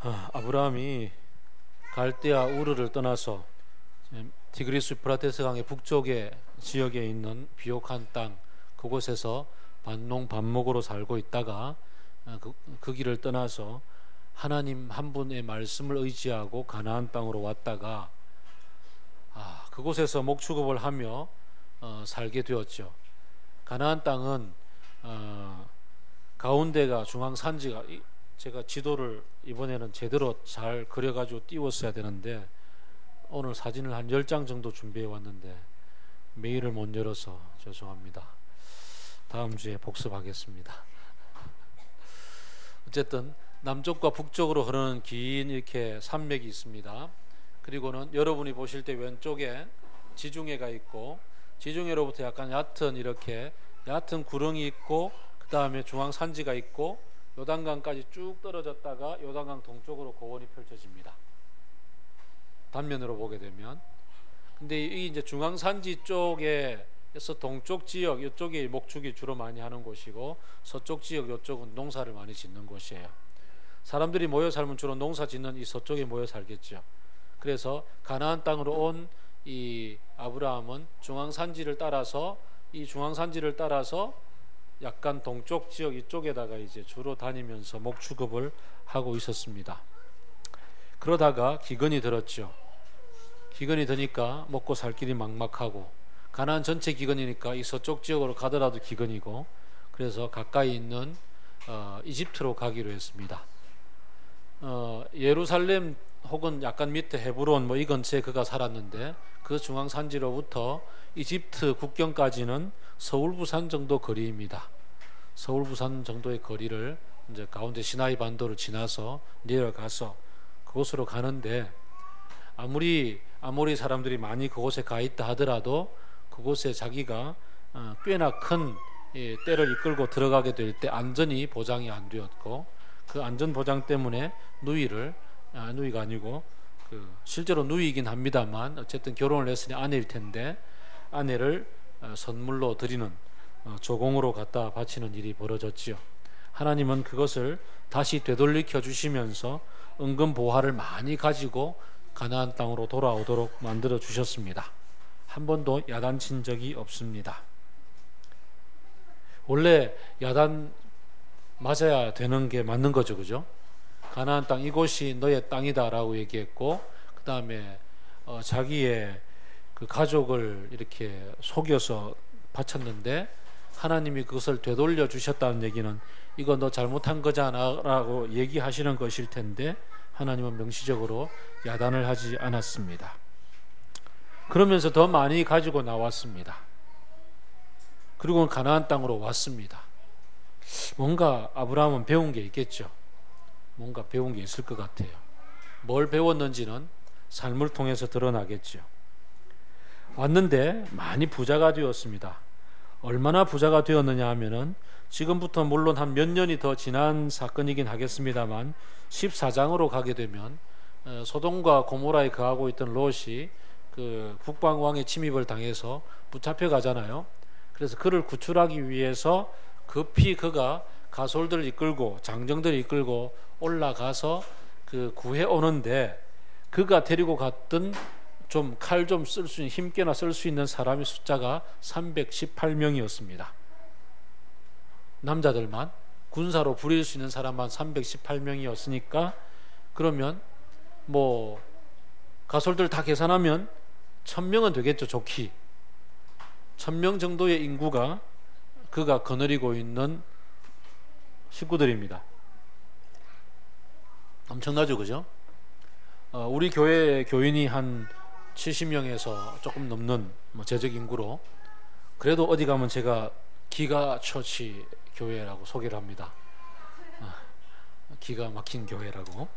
아브라함이 갈대아 우르를 떠나서 디그리스 유프라테스 강의 북쪽의 지역에 있는 비옥한 땅, 그곳에서 반농반목으로 살고 있다가 그 길을 떠나서 하나님 한 분의 말씀을 의지하고 가나안 땅으로 왔다가 그곳에서 목축업을 하며 살게 되었죠. 가나안 땅은 가운데가 중앙산지가, 제가 지도를 이번에는 제대로 잘 그려가지고 띄웠어야 되는데 오늘 사진을 한 10장 정도 준비해 왔는데 메일을 못 열어서 죄송합니다. 다음 주에 복습하겠습니다. 어쨌든 남쪽과 북쪽으로 흐르는 긴 이렇게 산맥이 있습니다. 그리고는 여러분이 보실 때 왼쪽에 지중해가 있고, 지중해로부터 약간 얕은 구릉이 있고, 그 다음에 중앙산지가 있고, 요단강까지 쭉 떨어졌다가 요단강 동쪽으로 고원이 펼쳐집니다. 단면으로 보게 되면. 근데 이 이제 중앙산지 쪽에서 동쪽 지역, 이쪽이 목축이 주로 많이 하는 곳이고, 서쪽 지역, 이쪽은 농사를 많이 짓는 곳이에요. 사람들이 모여 살면 주로 농사 짓는 이 서쪽에 모여 살겠죠. 그래서 가나안 땅으로 온 이 아브라함은 중앙산지를 따라서 약간 동쪽 지역 이쪽에다가 이제 주로 다니면서 목축업을 하고 있었습니다. 그러다가 기근이 들었죠. 기근이 드니까 먹고 살 길이 막막하고, 가나안 전체 기근이니까 이 서쪽 지역으로 가더라도 기근이고, 그래서 가까이 있는 이집트로 가기로 했습니다. 예루살렘 혹은 약간 밑에 헤브론 이 근처에 그가 살았는데, 그 중앙산지로부터 이집트 국경까지는 서울 부산 정도 거리입니다. 서울 부산 정도의 거리를 이제 가운데 시나이 반도를 지나서 내려가서 그곳으로 가는데, 아무리 사람들이 많이 그곳에 가 있다 하더라도 그곳에 자기가 꽤나 큰 때를 이끌고 들어가게 될 때 안전이 보장이 안 되었고, 그 안전 보장 때문에 누이가 아니고 실제로 누이이긴 합니다만 어쨌든 결혼을 했으니 아내일 텐데, 아내를 선물로 드리는 조공으로 갖다 바치는 일이 벌어졌지요. 하나님은 그것을 다시 되돌리켜 주시면서 은근 보화를 많이 가지고 가나안 땅으로 돌아오도록 만들어 주셨습니다. 한 번도 야단친 적이 없습니다. 원래 야단 맞아야 되는 게 맞는 거죠, 그죠? 가나안 땅, 이곳이 너의 땅이다라고 얘기했고, 그 다음에 자기의 그 가족을 이렇게 속여서 바쳤는데 하나님이 그것을 되돌려 주셨다는 얘기는 이거 너 잘못한 거잖아 라고 얘기하시는 것일 텐데, 하나님은 명시적으로 야단을 하지 않았습니다. 그러면서 더 많이 가지고 나왔습니다. 그리고 가나안 땅으로 왔습니다. 뭔가 아브라함은 배운 게 있겠죠. 뭔가 배운 게 있을 것 같아요. 뭘 배웠는지는 삶을 통해서 드러나겠죠. 왔는데 많이 부자가 되었습니다. 얼마나 부자가 되었느냐 하면은, 지금부터 물론 한 몇 년이 더 지난 사건이긴 하겠습니다만 14장으로 가게 되면 소돔과 고모라에 거하고 있던 롯이 그 북방왕의 침입을 당해서 붙잡혀 가잖아요. 그래서 그를 구출하기 위해서 급히 그가 가솔들을 이끌고 장정들을 이끌고 올라가서 그 구해 오는데, 그가 데리고 갔던 좀 칼 좀 쓸 수 있는, 힘께나 쓸 수 있는 사람의 숫자가 318명이었습니다. 남자들만, 군사로 부릴 수 있는 사람만 318명이었으니까 그러면 가솔들 다 계산하면 1000명은 되겠죠. 좋기 1000명 정도의 인구가 그가 거느리고 있는 식구들입니다. 엄청나죠, 그죠? 우리 교회 교인이 한 70명에서 조금 넘는 제적 인구로, 그래도 어디 가면 제가 기가 처치 교회라고 소개를 합니다. 기가 막힌 교회라고.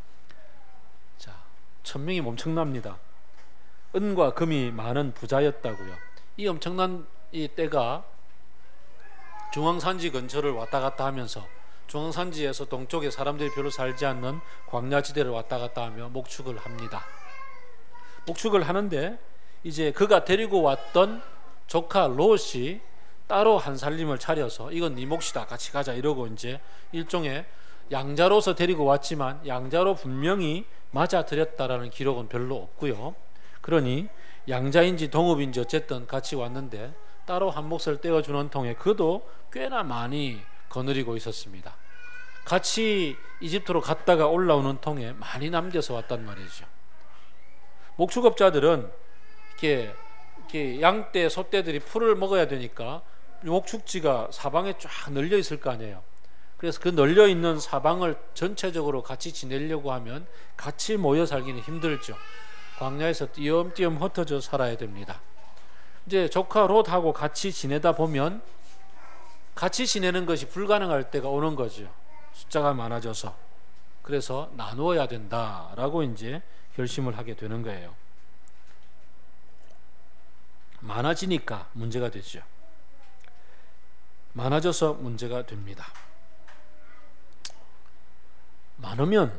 자, 1000명이 엄청납니다. 은과 금이 많은 부자였다고요. 이 엄청난 이 때가 중앙산지 근처를 왔다 갔다 하면서, 중앙산지에서 동쪽에 사람들이 별로 살지 않는 광야지대를 왔다 갔다 하며 목축을 합니다. 목축을 하는데, 이제 그가 데리고 왔던 조카 롯이 따로 한 살림을 차려서 이건 네 몫이다, 같이 가자 이러고 이제 일종의 양자로서 데리고 왔지만 양자로 분명히 맞아들였다라는 기록은 별로 없고요. 그러니 양자인지 동업인지 어쨌든 같이 왔는데 따로 한 몫을 떼어주는 통에 그도 꽤나 많이 거느리고 있었습니다. 같이 이집트로 갔다가 올라오는 통에 많이 남겨서 왔단 말이죠. 목축업자들은 이렇게 양떼, 소떼들이 풀을 먹어야 되니까 목축지가 사방에 쫙 널려 있을 거 아니에요. 그래서 그 널려 있는 사방을 전체적으로 같이 지내려고 하면 같이 모여 살기는 힘들죠. 광야에서 띄엄띄엄 흩어져 살아야 됩니다. 이제 조카 롯하고 같이 지내다 보면 같이 지내는 것이 불가능할 때가 오는 거죠. 숫자가 많아져서. 그래서 나누어야 된다라고 이제 결심을 하게 되는 거예요. 많아지니까 문제가 되죠. 많아져서 문제가 됩니다. 많으면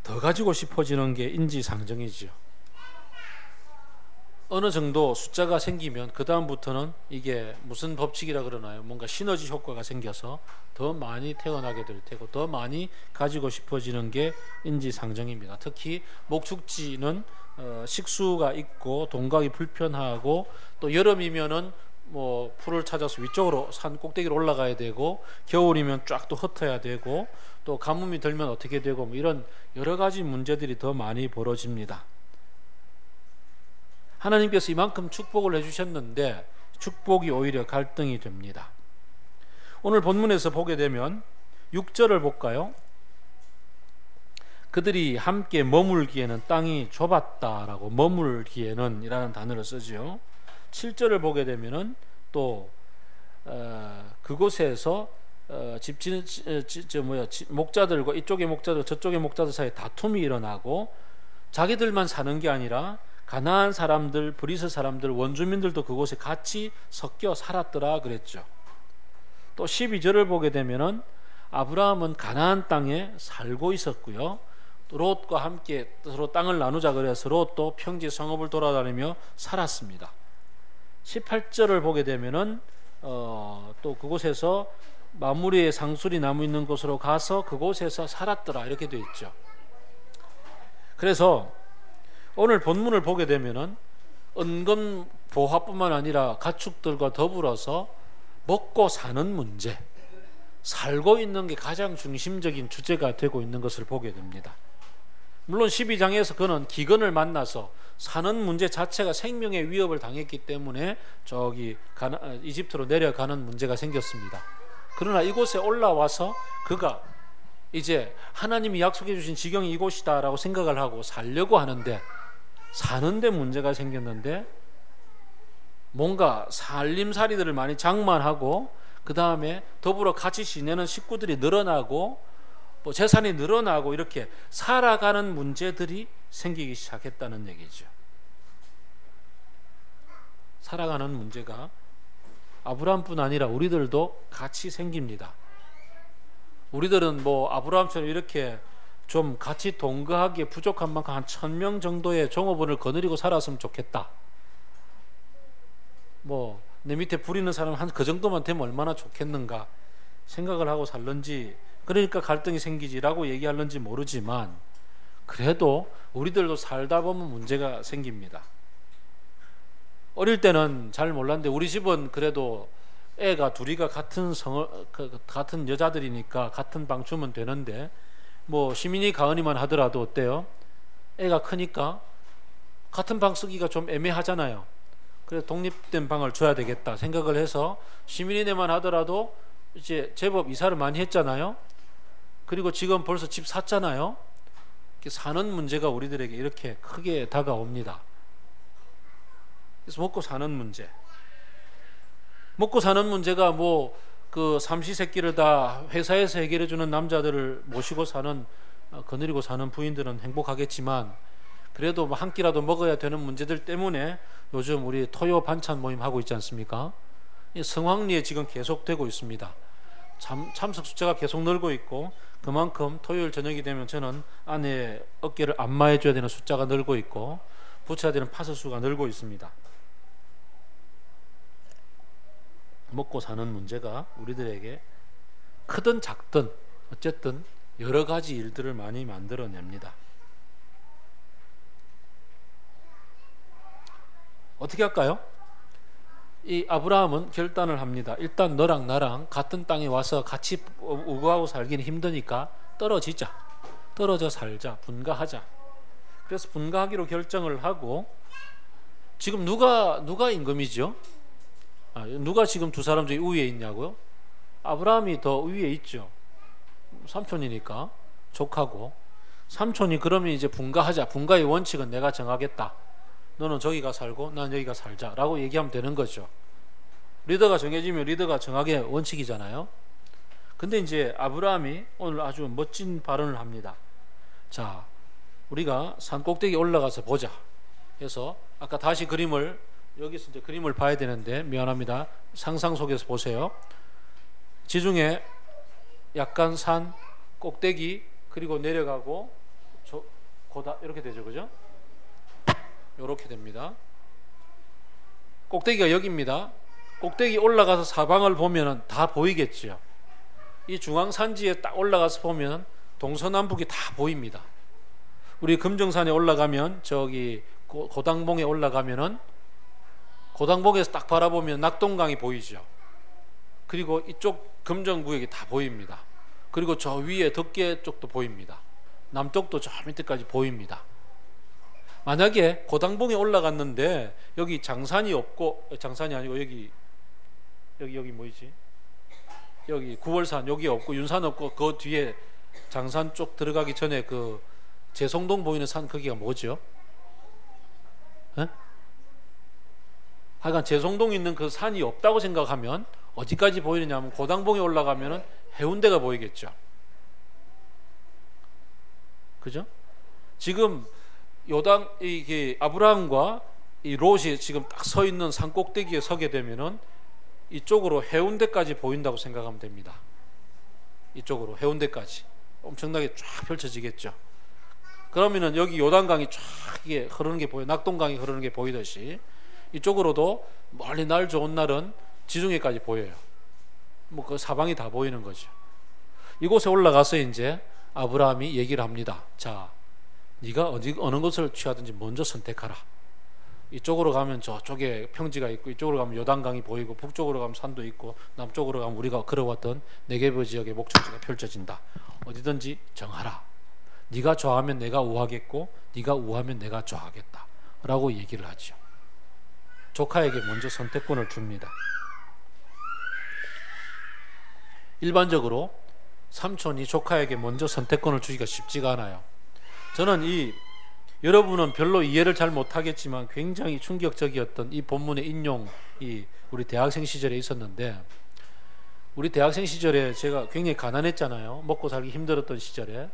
더 가지고 싶어지는 게 인지상정이죠. 어느 정도 숫자가 생기면 그 다음부터는 이게 무슨 법칙이라 그러나요? 뭔가 시너지 효과가 생겨서 더 많이 태어나게 될 테고 더 많이 가지고 싶어지는 게 인지상정입니다. 특히 목축지는 식수가 있고 동각이 불편하고 또 여름이면은 뭐 풀을 찾아서 위쪽으로 산 꼭대기로 올라가야 되고 겨울이면 쫙 또 흩어야 되고 또 가뭄이 들면 어떻게 되고 뭐 이런 여러 가지 문제들이 더 많이 벌어집니다. 하나님께서 이만큼 축복을 해주셨는데 축복이 오히려 갈등이 됩니다. 오늘 본문에서 보게 되면 6절을 볼까요? 그들이 함께 머물기에는 땅이 좁았다라고 머물기에는 이라는 단어를 쓰죠. 7절을 보게 되면은 또 그곳에서 목자들과 이쪽의 목자들 저쪽의 목자들 사이에 다툼이 일어나고 자기들만 사는 게 아니라 가나안 사람들, 브리스 사람들, 원주민들도 그곳에 같이 섞여 살았더라 그랬죠. 또 12절을 보게 되면은 아브라함은 가나안 땅에 살고 있었고요. 또 롯과 함께 서로 땅을 나누자 그래서 롯도 평지 성읍을 돌아다니며 살았습니다. 18절을 보게 되면은 또 그곳에서 마므리의 상수리 나무 있는 곳으로 가서 그곳에서 살았더라 이렇게 되어 있죠. 그래서 오늘 본문을 보게 되면은 은근 보화뿐만 아니라 가축들과 더불어서 먹고 사는 문제, 살고 있는 게 가장 중심적인 주제가 되고 있는 것을 보게 됩니다. 물론 12장에서 그는 기근을 만나서 사는 문제 자체가 생명의 위협을 당했기 때문에 저기 이집트로 내려가는 문제가 생겼습니다. 그러나 이곳에 올라와서 그가 이제 하나님이 약속해 주신 지경이 이곳이다 라고 생각을 하고 살려고 하는데 사는데 문제가 생겼는데 뭔가 살림살이들을 많이 장만하고 그 다음에 더불어 같이 지내는 식구들이 늘어나고 뭐 재산이 늘어나고 이렇게 살아가는 문제들이 생기기 시작했다는 얘기죠. 살아가는 문제가 아브라함뿐 아니라 우리들도 같이 생깁니다. 우리들은 뭐 아브라함처럼 이렇게 좀 같이 동거하기에 부족한 만큼 한 1000명 정도의 종업원을 거느리고 살았으면 좋겠다. 뭐 내 밑에 부리는 사람 한 그 정도만 되면 얼마나 좋겠는가 생각을 하고 살는지, 그러니까 갈등이 생기지라고 얘기하는지 모르지만 그래도 우리들도 살다 보면 문제가 생깁니다. 어릴 때는 잘 몰랐는데 우리 집은 그래도 애가 둘이가 같은 여자들이니까 같은 방 주면 되는데 뭐 시민이 가은이만 하더라도 어때요? 애가 크니까 같은 방 쓰기가 좀 애매하잖아요. 그래서 독립된 방을 줘야 되겠다 생각을 해서 시민이네만 하더라도 이제 제법 이사를 많이 했잖아요. 그리고 지금 벌써 집 샀잖아요. 사는 문제가 우리들에게 이렇게 크게 다가옵니다. 그래서 먹고 사는 문제. 먹고 사는 문제가 뭐 그 삼시세끼를 다 회사에서 해결해 주는 남자들을 모시고 사는 거느리고 사는 부인들은 행복하겠지만 그래도 뭐 한 끼라도 먹어야 되는 문제들 때문에 요즘 우리 토요 반찬 모임 하고 있지 않습니까? 이 성황리에 지금 계속되고 있습니다. 참석 숫자가 계속 늘고 있고 그만큼 토요일 저녁이 되면 저는 아내의 어깨를 안마해 줘야 되는 숫자가 늘고 있고 붙여야 되는 파스수가 늘고 있습니다. 먹고 사는 문제가 우리들에게 크든 작든 어쨌든 여러 가지 일들을 많이 만들어냅니다. 어떻게 할까요? 이 아브라함은 결단을 합니다. 일단 너랑 나랑 같은 땅에 와서 같이 우거하고 살기는 힘드니까 떨어져 살자, 분가하자. 그래서 분가하기로 결정을 하고, 지금 누가 임금이죠? 누가 지금 두 사람 중에 우위에 있냐고요? 아브라함이 더 위에 있죠. 삼촌이니까, 족하고. 삼촌이 그러면 이제 분가하자. 분가의 원칙은 내가 정하겠다. 너는 저기가 살고 난 여기가 살자라고 얘기하면 되는 거죠. 리더가 정해지면 리더가 정하게 원칙이잖아요. 근데 이제 아브라함이 오늘 아주 멋진 발언을 합니다. 자, 우리가 산 꼭대기 올라가서 보자. 그래서 아까 다시 여기서 이제 그림을 봐야 되는데 미안합니다. 상상 속에서 보세요. 지중해 약간 산 꼭대기 그리고 내려가고 고다 이렇게 되죠, 그죠? 이렇게 됩니다. 꼭대기가 여기입니다. 꼭대기 올라가서 사방을 보면 다 보이겠죠. 이 중앙산지에 딱 올라가서 보면 동서남북이 다 보입니다. 우리 금정산에 올라가면 저기 고당봉에 올라가면은 고당봉에서 딱 바라보면 낙동강이 보이죠. 그리고 이쪽 금정구역이 다 보입니다. 그리고 저 위에 덕계 쪽도 보입니다. 남쪽도 저 밑에까지 보입니다. 만약에 고당봉에 올라갔는데 여기 장산이 없고, 장산이 아니고 여기 뭐이지? 여기 구월산 여기 없고 윤산 없고 그 뒤에 장산 쪽 들어가기 전에 그 제송동 보이는 산 거기가 뭐죠? 에? 하여간 제송동 있는 그 산이 없다고 생각하면 어디까지 보이느냐 하면 고당봉에 올라가면은 해운대가 보이겠죠. 그죠? 지금 이게 아브라함과 이 롯이 지금 딱 서 있는 산 꼭대기에 서게 되면은 이쪽으로 해운대까지 보인다고 생각하면 됩니다. 이쪽으로 해운대까지 엄청나게 쫙 펼쳐지겠죠. 그러면은 여기 요단강이 쫙 이게 흐르는 게 보여, 낙동강이 흐르는 게 보이듯이 이쪽으로도 멀리 날 좋은 날은 지중해까지 보여요. 뭐 그 사방이 다 보이는 거죠. 이곳에 올라가서 이제 아브라함이 얘기를 합니다. 자, 네가 어느 곳을 취하든지 먼저 선택하라. 이쪽으로 가면 저쪽에 평지가 있고, 이쪽으로 가면 요단강이 보이고, 북쪽으로 가면 산도 있고, 남쪽으로 가면 우리가 걸어왔던 네게브 지역의 목적지가 펼쳐진다. 어디든지 정하라. 네가 좌하면 내가 우하겠고, 네가 우하면 내가 좌하겠다 라고 얘기를 하죠. 조카에게 먼저 선택권을 줍니다. 일반적으로 삼촌이 조카에게 먼저 선택권을 주기가 쉽지가 않아요. 저는 여러분은 별로 이해를 잘 못하겠지만 굉장히 충격적이었던 이 본문의 인용이 우리 대학생 시절에 있었는데, 우리 대학생 시절에 제가 굉장히 가난했잖아요. 먹고 살기 힘들었던 시절에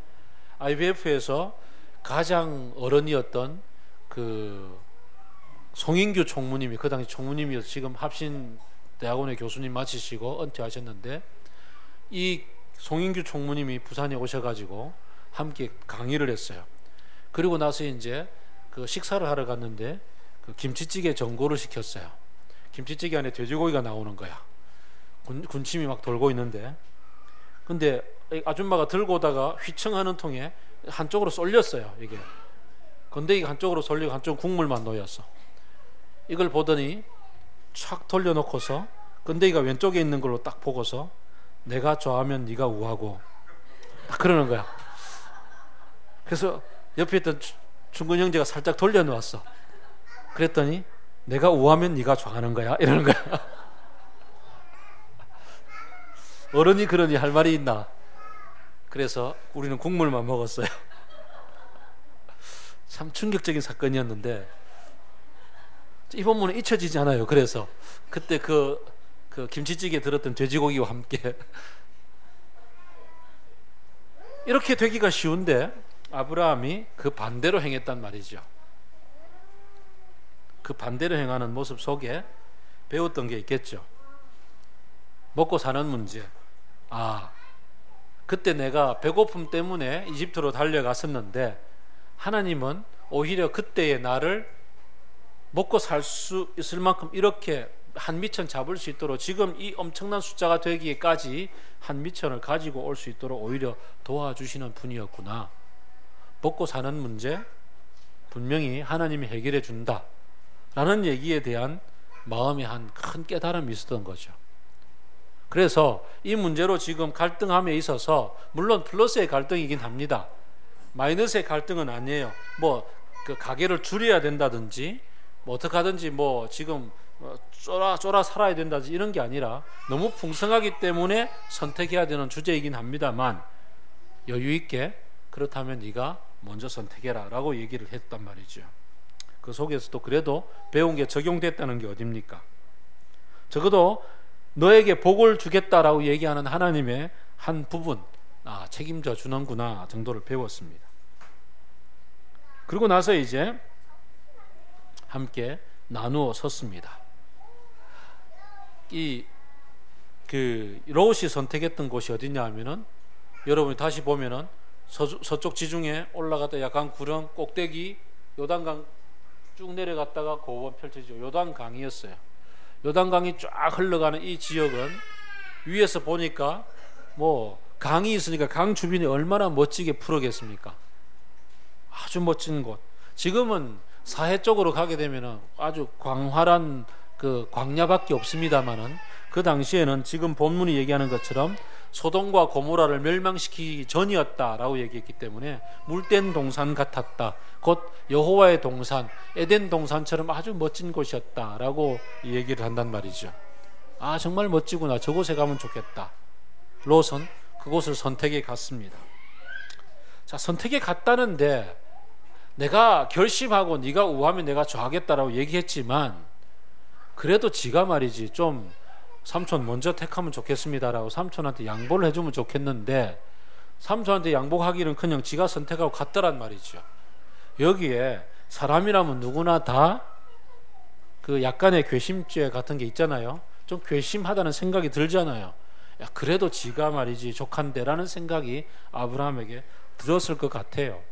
IBF에서 가장 어른이었던 그 송인규 총무님이, 그 당시 총무님이어서 지금 합신대학원의 교수님 마치시고 은퇴하셨는데, 이 송인규 총무님이 부산에 오셔가지고 함께 강의를 했어요. 그리고 나서 이제 그 식사를 하러 갔는데 그 김치찌개 전골을 시켰어요. 김치찌개 안에 돼지고기가 나오는 거야. 군침이 막 돌고 있는데, 근데 아줌마가 들고 오다가 휘청하는 통에 한쪽으로 쏠렸어요. 이게 건더기가 한쪽으로 쏠리고 한쪽 국물만 놓였어. 이걸 보더니 착 돌려놓고서 건더기가 왼쪽에 있는 걸로 딱 보고서 내가 좌하면 네가 우하고 딱 그러는 거야. 그래서 옆에 있던 중근 형제가 살짝 돌려놓았어. 그랬더니 내가 우하면 네가 좌하는 거야 이러는 거야. 어른이 그러니 할 말이 있나. 그래서 우리는 국물만 먹었어요. 참 충격적인 사건이었는데 이 본문은 잊혀지지 않아요. 그래서 그때 그 김치찌개 들었던 돼지고기와 함께 이렇게 되기가 쉬운데 아브라함이 그 반대로 행했단 말이죠. 그 반대로 행하는 모습 속에 배웠던 게 있겠죠. 먹고 사는 문제. 그때 내가 배고픔 때문에 이집트로 달려갔었는데 하나님은 오히려 그때의 나를 먹고 살 수 있을 만큼 이렇게 한 미천 잡을 수 있도록 지금 이 엄청난 숫자가 되기까지 한 미천을 가지고 올 수 있도록 오히려 도와주시는 분이었구나. 먹고 사는 문제 분명히 하나님이 해결해 준다 라는 얘기에 대한 마음의 한 큰 깨달음이 있었던 거죠. 그래서 이 문제로 지금 갈등함에 있어서 물론 플러스의 갈등이긴 합니다. 마이너스의 갈등은 아니에요. 뭐 그 가게를 줄여야 된다든지 뭐 어떻게 하든지 뭐 지금 쫄아 살아야 된다든지 이런 게 아니라 너무 풍성하기 때문에 선택해야 되는 주제이긴 합니다만 여유 있게 그렇다면 네가 먼저 선택해라 라고 얘기를 했단 말이죠. 그 속에서도 그래도 배운 게 적용됐다는 게 어딥니까? 적어도 너에게 복을 주겠다라고 얘기하는 하나님의 한 부분 책임져 주는구나 정도를 배웠습니다. 그리고 나서 이제 함께 나누어 섰습니다. 롯이 선택했던 곳이 어디냐 하면은 여러분이 다시 보면은 서쪽 지중해 올라갔다 약간 구름 꼭대기 요단강 쭉 내려갔다가 고원 펼쳐지죠. 요단강이었어요. 요단강이 쫙 흘러가는 이 지역은 위에서 보니까 뭐 강이 있으니까 강 주변이 얼마나 멋지게 푸르겠습니까? 아주 멋진 곳. 지금은 사해 쪽으로 가게 되면은 아주 광활한 그 광야밖에 없습니다만은 그 당시에는 지금 본문이 얘기하는 것처럼 소돔과 고모라를 멸망시키기 전이었다라고 얘기했기 때문에 물된 동산 같았다. 곧 여호와의 동산, 에덴 동산처럼 아주 멋진 곳이었다라고 얘기를 한단 말이죠. 아, 정말 멋지구나. 저곳에 가면 좋겠다. 롯은 그곳을 선택해 갔습니다. 자, 선택해 갔다는데 내가 결심하고 네가 우하면 내가 좋아하겠다라고 얘기했지만 그래도 지가 말이지 좀 삼촌 먼저 택하면 좋겠습니다라고 삼촌한테 양보를 해주면 좋겠는데 삼촌한테 양보하기는 그냥 지가 선택하고 갔더란 말이죠. 여기에 사람이라면 누구나 다 그 약간의 괘씸죄 같은 게 있잖아요. 좀 괘씸하다는 생각이 들잖아요. 야, 그래도 지가 말이지 족한데라는 생각이 아브라함에게 들었을 것 같아요.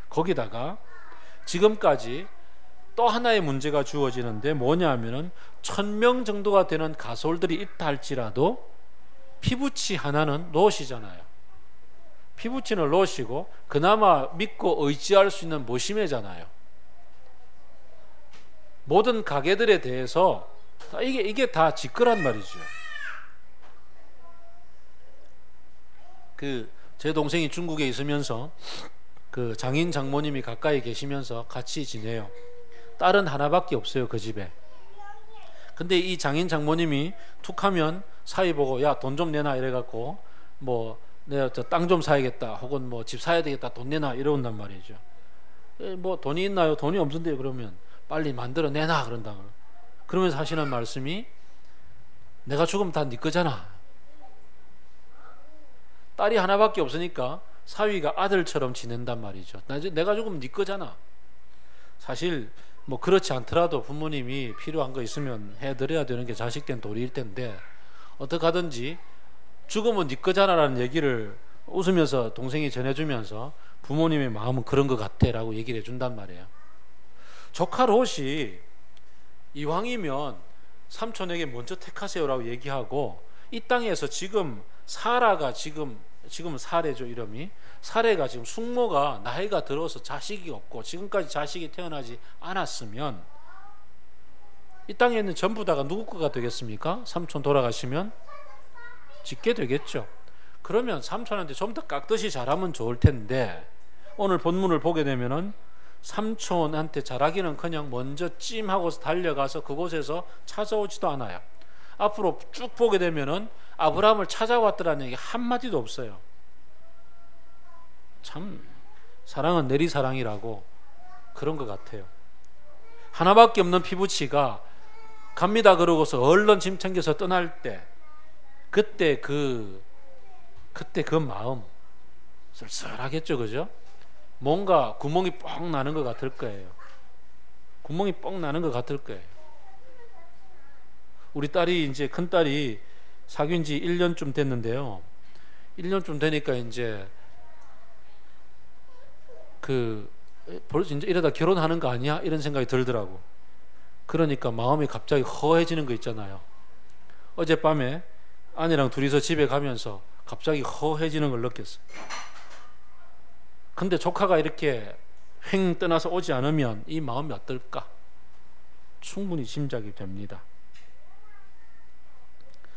거기다가 지금까지 또 하나의 문제가 주어지는데 뭐냐 하면은 1000명 정도가 되는 가솔들이 있다 할지라도 피부치 하나는 롯이잖아요. 피부치는 롯이고 그나마 믿고 의지할 수 있는 모시매잖아요. 모든 가게들에 대해서 이게 다 지거란 말이죠. 제 동생이 중국에 있으면서 그 장인 장모님이 가까이 계시면서 같이 지내요. 딸은 하나밖에 없어요, 그 집에. 근데 이 장인 장모님이 툭하면 사위 보고 야, 돈 좀 내놔 이래갖고 뭐 내가 땅 좀 사야겠다 혹은 뭐 집 사야 되겠다 돈 내놔 이러온단 말이죠. 뭐 돈이 있나요? 돈이 없는데요. 그러면 빨리 만들어 내놔 그런다. 그러면서 하시는 말씀이 내가 죽으면 다 네 거잖아. 딸이 하나밖에 없으니까 사위가 아들처럼 지낸단 말이죠. 내가 죽으면 네 거잖아. 사실 뭐 그렇지 않더라도 부모님이 필요한 거 있으면 해드려야 되는 게 자식된 도리일 텐데 어떻게 하든지 죽으면 네 거잖아라는 얘기를 웃으면서 동생이 전해주면서 부모님의 마음은 그런 것 같아 라고 얘기를 해준단 말이에요. 조카 롯이 이왕이면 삼촌에게 먼저 택하세요 라고 얘기하고 이 땅에서 지금 사라가 지금은 사례죠 이름이. 사례가 지금 숙모가 나이가 들어서 자식이 없고 지금까지 자식이 태어나지 않았으면 이 땅에 있는 전부 다가 누구 거가 되겠습니까? 삼촌 돌아가시면 짓게 되겠죠. 그러면 삼촌한테 좀 더 깍듯이 잘하면 좋을 텐데 오늘 본문을 보게 되면은 삼촌한테 잘하기는커녕 먼저 찜하고서 달려가서 그곳에서 찾아오지도 않아요. 앞으로 쭉 보게 되면은 아브라함을 찾아왔더라는 얘기 한마디도 없어요. 참 사랑은 내리사랑이라고 그런 것 같아요. 하나밖에 없는 피부치가 갑니다 그러고서 얼른 짐 챙겨서 떠날 때 그때 그 마음 쓸쓸하겠죠, 그죠? 뭔가 구멍이 뻥 나는 것 같을 거예요. 구멍이 뻥 나는 것 같을 거예요. 우리 딸이 이제 큰 딸이 사귄 지 1년쯤 됐는데요. 1년쯤 되니까 이제 벌써 이제 이러다 결혼하는 거 아니야? 이런 생각이 들더라고. 그러니까 마음이 갑자기 허해지는 거 있잖아요. 어젯밤에 아내랑 둘이서 집에 가면서 갑자기 허해지는 걸 느꼈어요. 근데 조카가 이렇게 횡 떠나서 오지 않으면 이 마음이 어떨까? 충분히 짐작이 됩니다.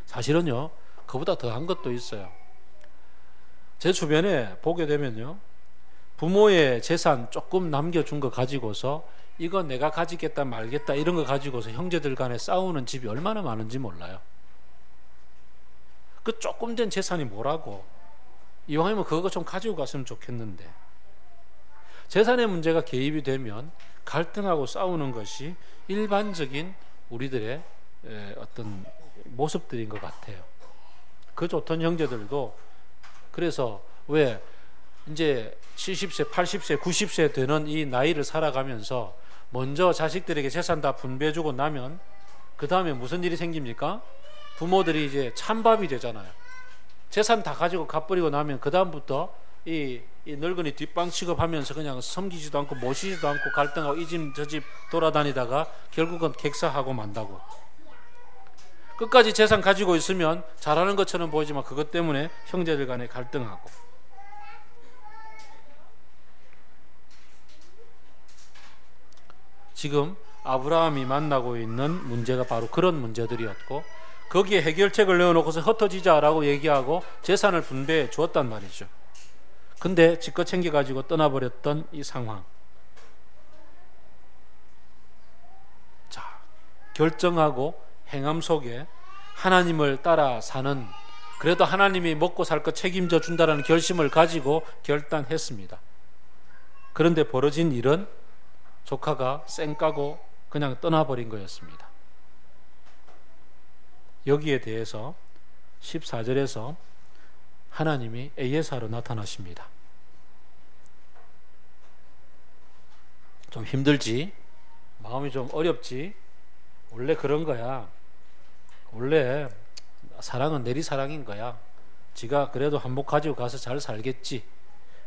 사실은요, 그보다 더한 것도 있어요. 제 주변에 보게 되면요, 부모의 재산 조금 남겨준 거 가지고서 이거 내가 가지겠다 말겠다 이런 거 가지고서 형제들 간에 싸우는 집이 얼마나 많은지 몰라요. 그 조금 된 재산이 뭐라고, 이왕이면 그거 좀 가지고 갔으면 좋겠는데, 재산의 문제가 개입이 되면 갈등하고 싸우는 것이 일반적인 우리들의 어떤 모습들인 것 같아요. 그 좋던 형제들도 그래서 왜 이제 70세, 80세, 90세 되는 이 나이를 살아가면서 먼저 자식들에게 재산 다 분배해주고 나면 그 다음에 무슨 일이 생깁니까? 부모들이 이제 찬밥이 되잖아요. 재산 다 가지고 갚버리고 나면 그 다음부터 이 늙은이 뒷방 취급하면서 그냥 섬기지도 않고 모시지도 않고 갈등하고 이 집 저 집 돌아다니다가 결국은 객사하고 만다고. 끝까지 재산 가지고 있으면 잘하는 것처럼 보이지만 그것 때문에 형제들 간에 갈등하고. 지금 아브라함이 만나고 있는 문제가 바로 그런 문제들이었고, 거기에 해결책을 내어놓고서 흩어지자라고 얘기하고 재산을 분배해 주었단 말이죠. 근데 지껏 챙겨가지고 떠나버렸던 이 상황. 자, 결정하고 행함 속에 하나님을 따라 사는, 그래도 하나님이 먹고 살 거 책임져 준다라는 결심을 가지고 결단했습니다. 그런데 벌어진 일은 조카가 쌩 까고 그냥 떠나버린 거였습니다. 여기에 대해서 14절에서 하나님이 엘ie사로 나타나십니다. 좀 힘들지? 마음이 좀 어렵지? 원래 그런 거야. 원래 사랑은 내리사랑인 거야. 지가 그래도 한복 가지고 가서 잘 살겠지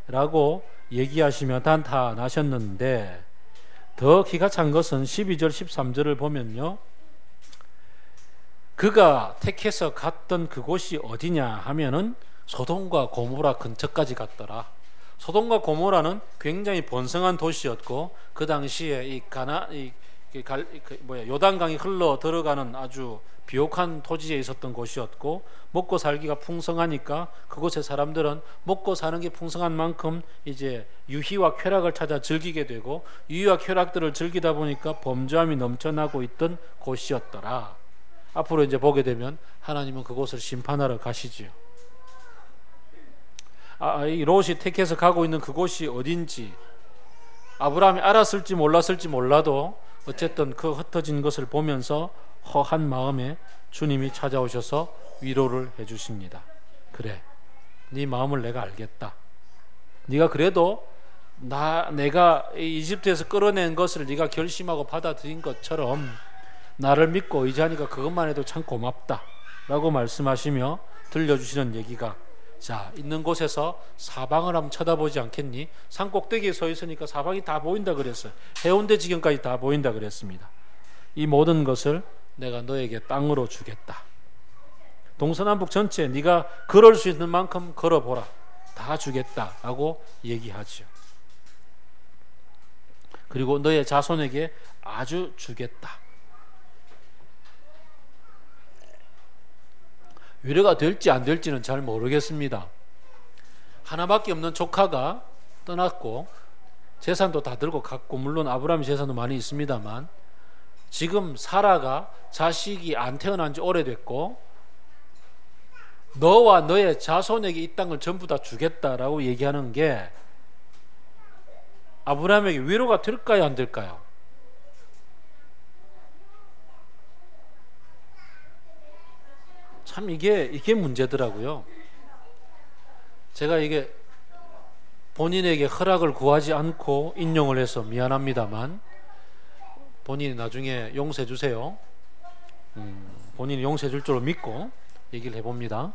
라고 얘기하시며 단탄하셨는데, 더 기가 찬 것은 12절 13절을 보면요, 그가 택해서 갔던 그곳이 어디냐 하면은 소돔과 고모라 근처까지 갔더라. 소돔과 고모라는 굉장히 번성한 도시였고, 그 당시에 요단강이 흘러 들어가는 아주 비옥한 토지에 있었던 곳이었고, 먹고 살기가 풍성하니까 그곳의 사람들은 먹고 사는 게 풍성한 만큼 이제 유희와 쾌락을 찾아 즐기게 되고, 유희와 쾌락들을 즐기다 보니까 범죄함이 넘쳐나고 있던 곳이었더라. 앞으로 이제 보게 되면 하나님은 그곳을 심판하러 가시지요. 이 롯이 택해서 가고 있는 그곳이 어딘지 아브라함이 알았을지 몰랐을지 몰라도 어쨌든 그 흩어진 것을 보면서 허한 마음에 주님이 찾아오셔서 위로를 해주십니다. 그래, 네 마음을 내가 알겠다. 네가 그래도 내가 이집트에서 끌어낸 것을 네가 결심하고 받아들인 것처럼 나를 믿고 의지하니까 그것만 해도 참 고맙다 라고 말씀하시며 들려주시는 얘기가, 자, 있는 곳에서 사방을 한번 쳐다보지 않겠니? 산 꼭대기에 서 있으니까 사방이 다 보인다 그랬어요. 해운대 지경까지 다 보인다 그랬습니다. 이 모든 것을 내가 너에게 땅으로 주겠다. 동서남북 전체 네가 걸을 수 있는 만큼 걸어보라. 다 주겠다라고 얘기하죠. 그리고 너의 자손에게 아주 주겠다. 위로가 될지 안 될지는 잘 모르겠습니다. 하나밖에 없는 조카가 떠났고 재산도 다 들고 갔고, 물론 아브라함의 재산도 많이 있습니다만, 지금 사라가 자식이 안 태어난 지 오래됐고 너와 너의 자손에게 이 땅을 전부 다 주겠다라고 얘기하는 게 아브라함에게 위로가 될까요, 안 될까요? 참 이게 문제더라고요. 제가 이게 본인에게 허락을 구하지 않고 인용을 해서 미안합니다만, 본인이 나중에 용서해 주세요. 본인이 용서해 줄 줄로 믿고 얘기를 해봅니다.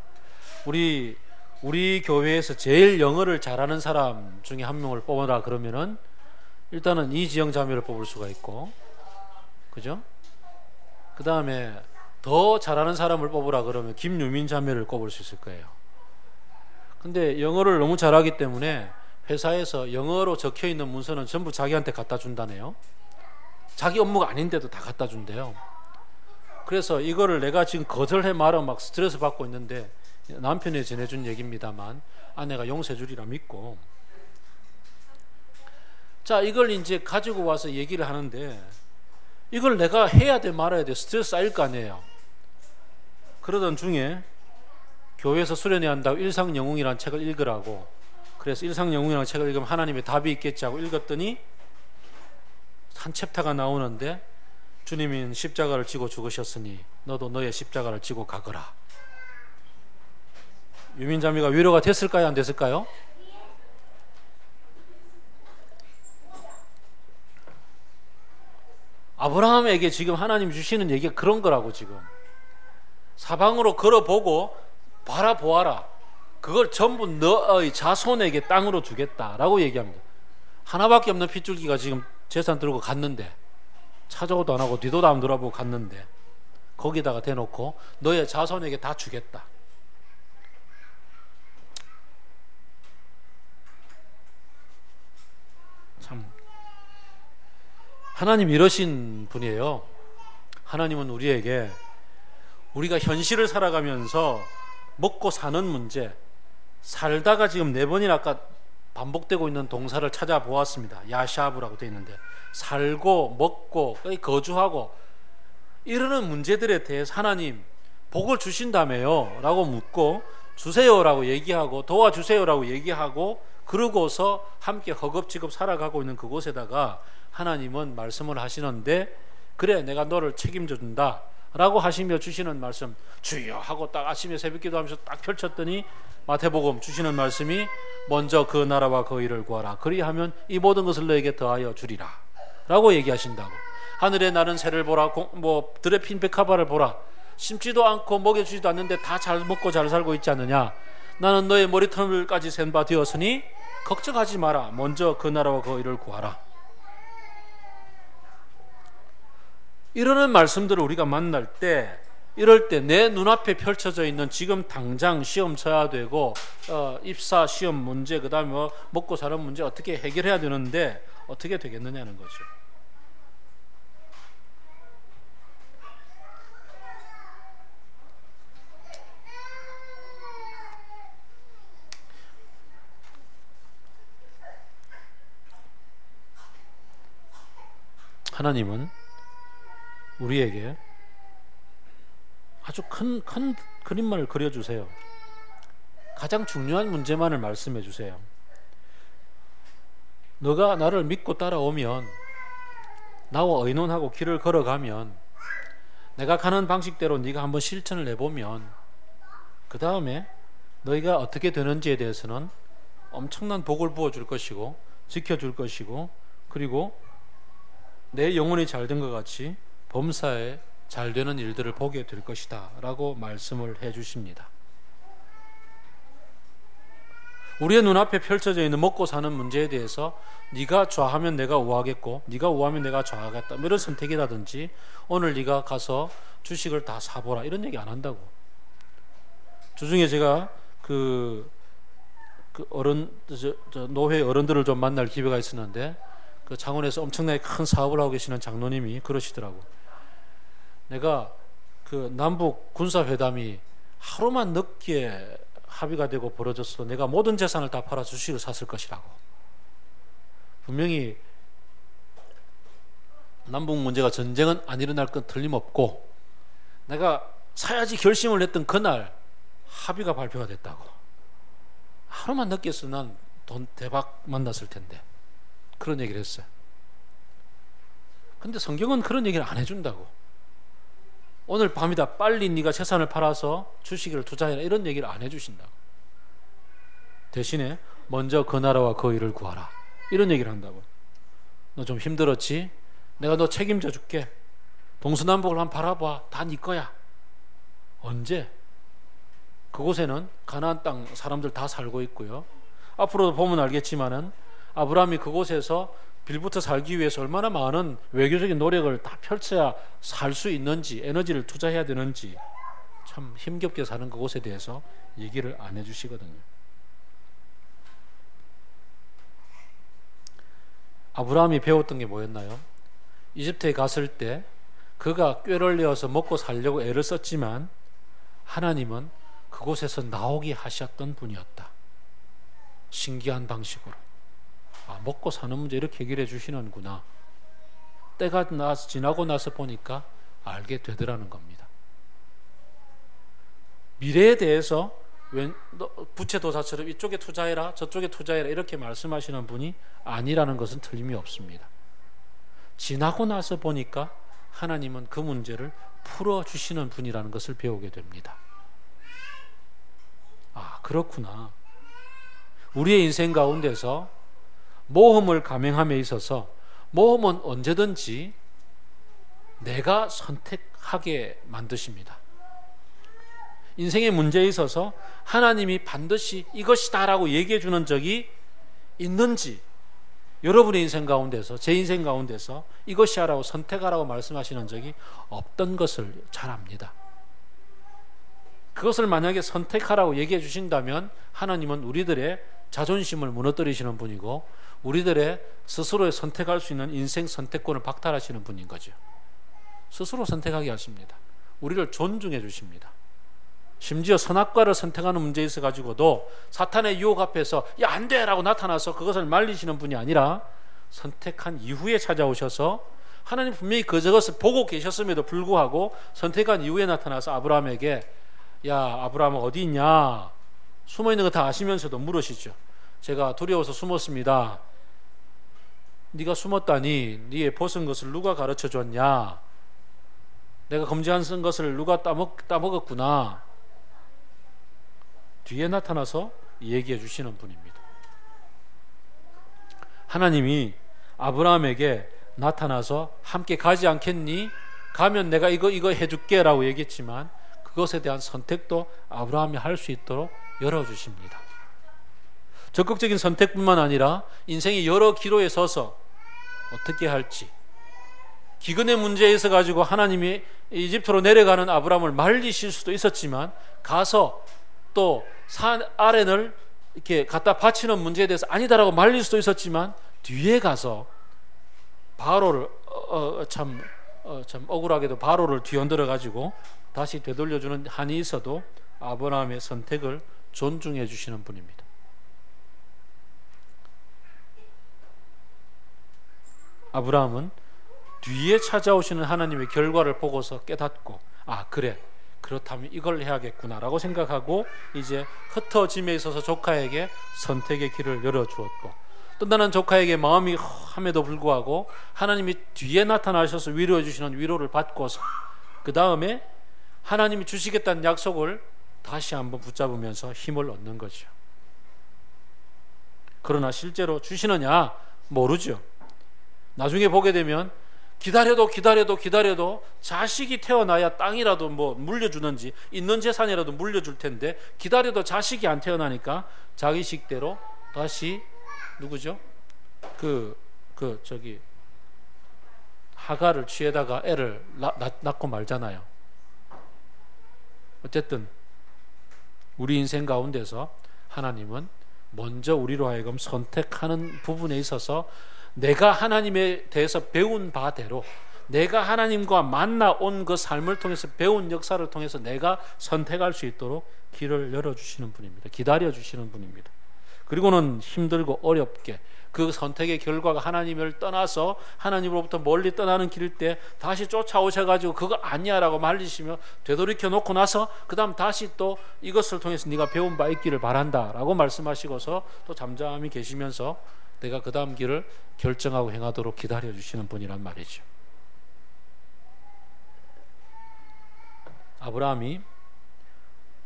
우리 교회에서 제일 영어를 잘하는 사람 중에 한 명을 뽑아라 그러면은 일단은 이지영 자매를 뽑을 수가 있고, 그죠? 그 다음에 더 잘하는 사람을 뽑으라 그러면 김유민 자매를 꼽을 수 있을 거예요. 근데 영어를 너무 잘하기 때문에 회사에서 영어로 적혀있는 문서는 전부 자기한테 갖다 준다네요. 자기 업무가 아닌데도 다 갖다 준대요. 그래서 이거를 내가 지금 거절해 말아 막 스트레스 받고 있는데, 남편이 전해준 얘기입니다만 아내가 용서해 주리라 믿고, 자, 이걸 이제 가지고 와서 얘기를 하는데, 이걸 내가 해야 돼 말아야 돼, 스트레스 쌓일 거 아니에요. 그러던 중에 교회에서 수련회 한다고 일상영웅이라는 책을 읽으라고, 그래서 일상영웅이라는 책을 읽으면 하나님의 답이 있겠지 하고 읽었더니 한 챕터가 나오는데, 주님은 십자가를 지고 죽으셨으니 너도 너의 십자가를 지고 가거라. 유민자매가 위로가 됐을까요, 안 됐을까요? 아브라함에게 지금 하나님 주시는 얘기가 그런 거라고. 지금 사방으로 걸어보고 바라보아라, 그걸 전부 너의 자손에게 땅으로 주겠다라고 얘기합니다. 하나밖에 없는 핏줄기가 지금 재산 들고 갔는데, 찾아오도 안 하고 뒤도 안 돌아보고 갔는데, 거기다가 대놓고 너의 자손에게 다 주겠다. 참, 하나님 이러신 분이에요. 하나님은 우리에게, 우리가 현실을 살아가면서 먹고 사는 문제, 살다가 지금 4번이나 아까 반복되고 있는 동사를 찾아보았습니다. 야샤브라고 되어 있는데, 살고 먹고 거주하고 이러는 문제들에 대해서 하나님 복을 주신다며요 라고 묻고, 주세요라고 얘기하고 도와주세요라고 얘기하고, 그러고서 함께 허겁지겁 살아가고 있는 그곳에다가 하나님은 말씀을 하시는데, 그래 내가 너를 책임져 준다 라고 하시며 주시는 말씀, 주여 하고 딱 아침에 새벽기도 하면서 딱 펼쳤더니 마태복음 주시는 말씀이, 먼저 그 나라와 그 의를 구하라, 그리하면 이 모든 것을 너에게 더하여 주리라 라고 얘기하신다고. 하늘에 나는 새를 보라, 들에 핀 백합화를 보라, 심지도 않고 먹여주지도 않는데 다 잘 먹고 잘 살고 있지 않느냐. 나는 너의 머리털까지 센 바 되었으니 걱정하지 마라, 먼저 그 나라와 그 의를 구하라. 이러는 말씀들을 우리가 만날 때, 이럴 때 내 눈앞에 펼쳐져 있는 지금 당장 시험 쳐야 되고 입사 시험 문제, 그 다음에 먹고 사는 문제 어떻게 해결해야 되는데 어떻게 되겠느냐는 거죠. 하나님은 우리에게 아주 큰 그림만을 그려주세요. 가장 중요한 문제만을 말씀해 주세요. 너가 나를 믿고 따라오면, 나와 의논하고 길을 걸어가면, 내가 가는 방식대로 네가 한번 실천을 해보면, 그 다음에 너희가 어떻게 되는지에 대해서는 엄청난 복을 부어줄 것이고 지켜줄 것이고, 그리고 내 영혼이 잘된 것 같이 범사에 잘 되는 일들을 보게 될 것이다 라고 말씀을 해 주십니다. 우리의 눈앞에 펼쳐져 있는 먹고 사는 문제에 대해서 네가 좌하면 내가 우하겠고 네가 우하면 내가 좌하겠다, 이런 선택이라든지, 오늘 네가 가서 주식을 다 사보라, 이런 얘기 안 한다고. 주중에 제가 노회 어른들을 좀 만날 기회가 있었는데, 그 창원에서 엄청나게 큰 사업을 하고 계시는 장로님이 그러시더라고. 내가 그 남북 군사회담이 하루만 늦게 합의가 되고 벌어졌어 내가 모든 재산을 다 팔아 주식을 샀을 것이라고. 분명히 남북 문제가 전쟁은 안 일어날 건 틀림없고, 내가 사야지 결심을 했던 그날 합의가 발표가 됐다고. 하루만 늦게 했으면 난 돈 대박 만났을 텐데, 그런 얘기를 했어요. 근데 성경은 그런 얘기를 안 해준다고. 오늘 밤이다, 빨리 네가 재산을 팔아서 주식을 투자해라, 이런 얘기를 안 해주신다고. 대신에 먼저 그 나라와 그 의를 구하라, 이런 얘기를 한다고. 너 좀 힘들었지? 내가 너 책임져 줄게. 동서남북을 한번 바라봐, 다 네 거야. 언제? 그곳에는 가나안 땅 사람들 다 살고 있고요. 앞으로도 보면 알겠지만은 아브라함이 그곳에서 빌부터 살기 위해서 얼마나 많은 외교적인 노력을 다 펼쳐야 살 수 있는지, 에너지를 투자해야 되는지 참 힘겹게 사는 그곳에 대해서 얘기를 안 해주시거든요. 아브라함이 배웠던 게 뭐였나요? 이집트에 갔을 때 그가 꾀를 내어서 먹고 살려고 애를 썼지만 하나님은 그곳에서 나오게 하셨던 분이었다. 신기한 방식으로. 먹고 사는 문제 이렇게 해결해 주시는구나. 때가 지나고 나서 보니까 알게 되더라는 겁니다. 미래에 대해서 부채도사처럼 이쪽에 투자해라 저쪽에 투자해라 이렇게 말씀하시는 분이 아니라는 것은 틀림이 없습니다. 지나고 나서 보니까 하나님은 그 문제를 풀어주시는 분이라는 것을 배우게 됩니다. 그렇구나. 우리의 인생 가운데서 모험을 감행함에 있어서 모험은 언제든지 내가 선택하게 만드십니다. 인생의 문제에 있어서 하나님이 반드시 이것이다라고 얘기해 주는 적이 있는지, 여러분의 인생 가운데서, 제 인생 가운데서 이것이 하라고 선택하라고 말씀하시는 적이 없던 것을 잘 압니다. 그것을 만약에 선택하라고 얘기해 주신다면 하나님은 우리들의 자존심을 무너뜨리시는 분이고 우리들의 스스로의 선택할 수 있는 인생 선택권을 박탈하시는 분인 거죠. 스스로 선택하게 하십니다. 우리를 존중해 주십니다. 심지어 선악과를 선택하는 문제에 있어 가지고도 사탄의 유혹 앞에서 야, 안 돼! 라고 나타나서 그것을 말리시는 분이 아니라 선택한 이후에 찾아오셔서 하나님 분명히 그것을 보고 계셨음에도 불구하고 선택한 이후에 나타나서 아브라함에게 야, 아브라함 어디 있냐? 숨어있는 거 다 아시면서도 물으시죠. 제가 두려워서 숨었습니다. 네가 숨었다니 네의 벗은 것을 누가 가르쳐 줬냐? 내가 검지안 쓴 것을 누가 따먹었구나. 뒤에 나타나서 얘기해 주시는 분입니다. 하나님이 아브라함에게 나타나서 함께 가지 않겠니? 가면 내가 이거 해줄게 라고 얘기했지만 그것에 대한 선택도 아브라함이 할 수 있도록 열어주십니다. 적극적인 선택뿐만 아니라 인생의 여러 기로에 서서 어떻게 할지, 기근의 문제에 있어 가지고 하나님이 이집트로 내려가는 아브라함을 말리실 수도 있었지만 가서 또 산 아렌을 이렇게 갖다 바치는 문제에 대해서 아니다라고 말릴 수도 있었지만 뒤에 가서 바로를 참 억울하게도 바로를 뒤흔들어 가지고 다시 되돌려주는 한이 있어도 아브라함의 선택을 존중해 주시는 분입니다. 아브라함은 뒤에 찾아오시는 하나님의 결과를 보고서 깨닫고 그래, 그렇다면 이걸 해야겠구나라고 생각하고 이제 흩어짐에 있어서 조카에게 선택의 길을 열어주었고, 떠나는 조카에게 마음이 함에도 불구하고 하나님이 뒤에 나타나셔서 위로해 주시는 위로를 받고서 그 다음에 하나님이 주시겠다는 약속을 다시 한번 붙잡으면서 힘을 얻는 거죠. 그러나 실제로 주시느냐 모르죠. 나중에 보게 되면 기다려도 자식이 태어나야 땅이라도 뭐 물려주는지 있는 재산이라도 물려줄 텐데 기다려도 자식이 안 태어나니까 자기 식대로 다시 누구죠? 하가를 취해다가 애를 낳고 말잖아요. 어쨌든 우리 인생 가운데서 하나님은 먼저 우리로 하여금 선택하는 부분에 있어서 내가 하나님에 대해서 배운 바대로 내가 하나님과 만나온 그 삶을 통해서 배운 역사를 통해서 내가 선택할 수 있도록 길을 열어주시는 분입니다. 기다려주시는 분입니다. 그리고는 힘들고 어렵게 그 선택의 결과가 하나님을 떠나서 하나님으로부터 멀리 떠나는 길일 때 다시 쫓아오셔가지고 그거 아니야 라고 말리시며 되돌이켜 놓고 나서 그 다음 다시 또 이것을 통해서 네가 배운 바 있기를 바란다 라고 말씀하시고서 또 잠잠히 계시면서 내가 그 다음 길을 결정하고 행하도록 기다려주시는 분이란 말이죠. 아브라함이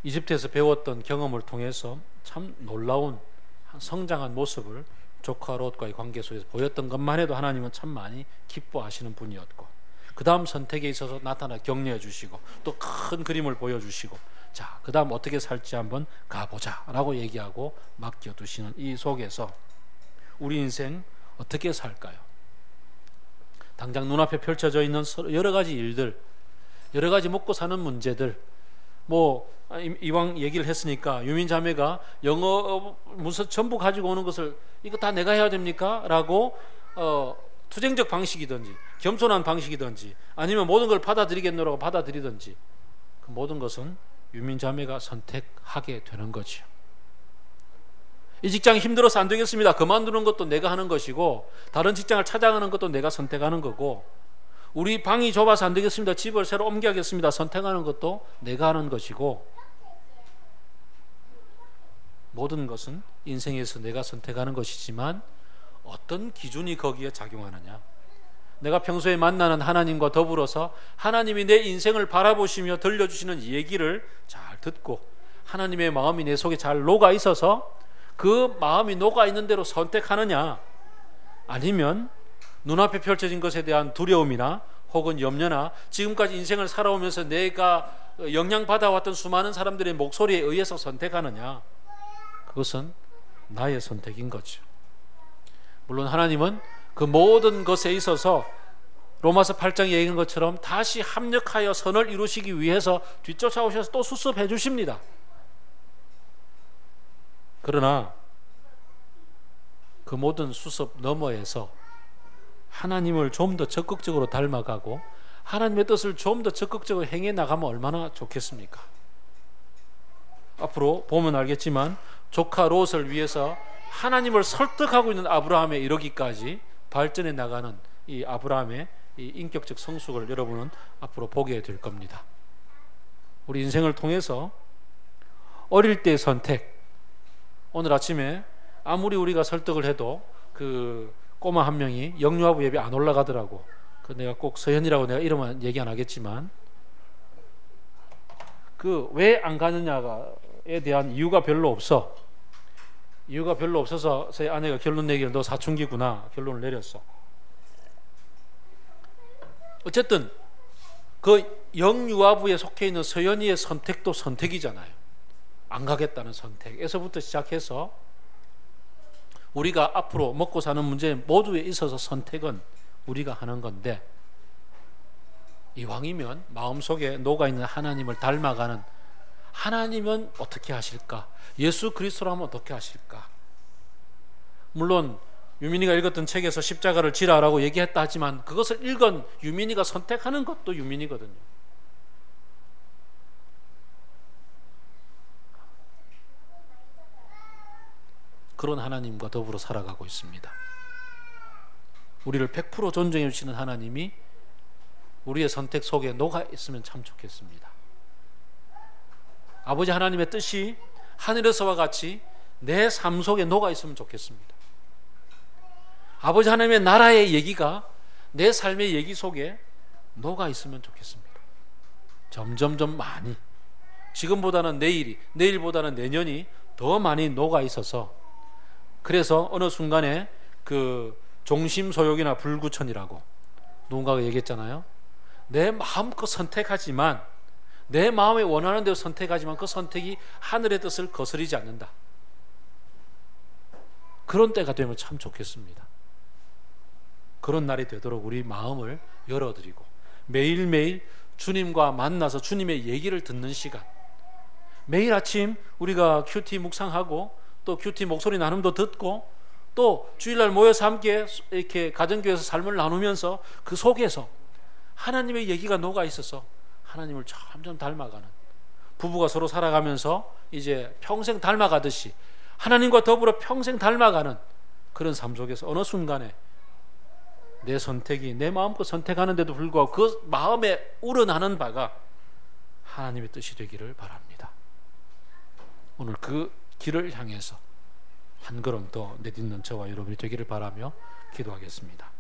이집트에서 배웠던 경험을 통해서 참 놀라운 성장한 모습을 조카 롯과의 관계 속에서 보였던 것만 해도 하나님은 참 많이 기뻐하시는 분이었고, 그 다음 선택에 있어서 나타나 격려해 주시고 또 큰 그림을 보여주시고, 자, 그 다음 어떻게 살지 한번 가보자 라고 얘기하고 맡겨두시는 이 속에서 우리 인생 어떻게 살까요? 당장 눈앞에 펼쳐져 있는 여러 가지 일들, 여러 가지 먹고 사는 문제들, 뭐 이왕 얘기를 했으니까 유민자매가 영어 무슨 전부 가지고 오는 것을 이거 다 내가 해야 됩니까? 라고 투쟁적 방식이든지 겸손한 방식이든지 아니면 모든 걸 받아들이겠노라고 받아들이든지 그 모든 것은 유민자매가 선택하게 되는 거지요. 이 직장이 힘들어서 안 되겠습니다. 그만두는 것도 내가 하는 것이고 다른 직장을 찾아가는 것도 내가 선택하는 거고 우리 방이 좁아서 안 되겠습니다. 집을 새로 옮겨야겠습니다. 선택하는 것도 내가 하는 것이고 모든 것은 인생에서 내가 선택하는 것이지만 어떤 기준이 거기에 작용하느냐. 내가 평소에 만나는 하나님과 더불어서 하나님이 내 인생을 바라보시며 들려주시는 얘기를 잘 듣고 하나님의 마음이 내 속에 잘 녹아 있어서 그 마음이 녹아 있는 대로 선택하느냐, 아니면 눈앞에 펼쳐진 것에 대한 두려움이나 혹은 염려나 지금까지 인생을 살아오면서 내가 영향받아왔던 수많은 사람들의 목소리에 의해서 선택하느냐, 그것은 나의 선택인 거죠. 물론 하나님은 그 모든 것에 있어서 로마서 8장에 얘기한 것처럼 다시 합력하여 선을 이루시기 위해서 뒤쫓아오셔서 또 수습해 주십니다. 그러나 그 모든 수습 너머에서 하나님을 좀 더 적극적으로 닮아가고 하나님의 뜻을 좀 더 적극적으로 행해 나가면 얼마나 좋겠습니까? 앞으로 보면 알겠지만 조카 롯을 위해서 하나님을 설득하고 있는 아브라함에 이르기까지 발전해 나가는 이 아브라함의 이 인격적 성숙을 여러분은 앞으로 보게 될 겁니다. 우리 인생을 통해서 어릴 때의 선택, 오늘 아침에 아무리 우리가 설득을 해도 그 꼬마 한 명이 영유아부 예배 안 올라가더라고. 그 내가 꼭 서현이라고 내가 이름은 얘기 안 하겠지만 그 왜 안 가느냐에 대한 이유가 별로 없어. 이유가 별로 없어서 제 아내가 결론 내기를 너 사춘기구나 결론을 내렸어. 어쨌든 그 영유아부에 속해 있는 서연이의 선택도 선택이잖아요. 안 가겠다는 선택에서부터 시작해서 우리가 앞으로 먹고 사는 문제 모두에 있어서 선택은 우리가 하는 건데, 이왕이면 마음속에 녹아있는 하나님을 닮아가는, 하나님은 어떻게 하실까? 예수 그리스도라면 어떻게 하실까? 물론 유민이가 읽었던 책에서 십자가를 지라라고 얘기했다 하지만 그것을 읽은 유민이가 선택하는 것도 유민이거든요. 그런 하나님과 더불어 살아가고 있습니다. 우리를 100% 존중해 주시는 하나님이 우리의 선택 속에 녹아 있으면 참 좋겠습니다. 아버지 하나님의 뜻이 하늘에서와 같이 내 삶 속에 녹아 있으면 좋겠습니다. 아버지 하나님의 나라의 얘기가 내 삶의 얘기 속에 녹아 있으면 좋겠습니다. 점점점 많이, 지금보다는 내일이, 내일보다는 내년이 더 많이 녹아 있어서, 그래서 어느 순간에 그 종심소욕이나 불구천이라고 누군가가 얘기했잖아요. 내 마음껏 선택하지만, 내 마음에 원하는 대로 선택하지만 그 선택이 하늘의 뜻을 거스르지 않는다. 그런 때가 되면 참 좋겠습니다. 그런 날이 되도록 우리 마음을 열어드리고 매일매일 주님과 만나서 주님의 얘기를 듣는 시간, 매일 아침 우리가 큐티 묵상하고 또 큐티 목소리 나눔도 듣고 또 주일날 모여서 함께 이렇게 가정교회에서 삶을 나누면서 그 속에서 하나님의 얘기가 녹아 있어서 하나님을 점점 닮아가는, 부부가 서로 살아가면서 이제 평생 닮아가듯이 하나님과 더불어 평생 닮아가는 그런 삶 속에서 어느 순간에 내 선택이 내 마음껏 선택하는데도 불구하고 그 마음에 우러나는 바가 하나님의 뜻이 되기를 바랍니다. 오늘 그 길을 향해서 한 걸음 더 내딛는 저와 여러분이 되기를 바라며 기도하겠습니다.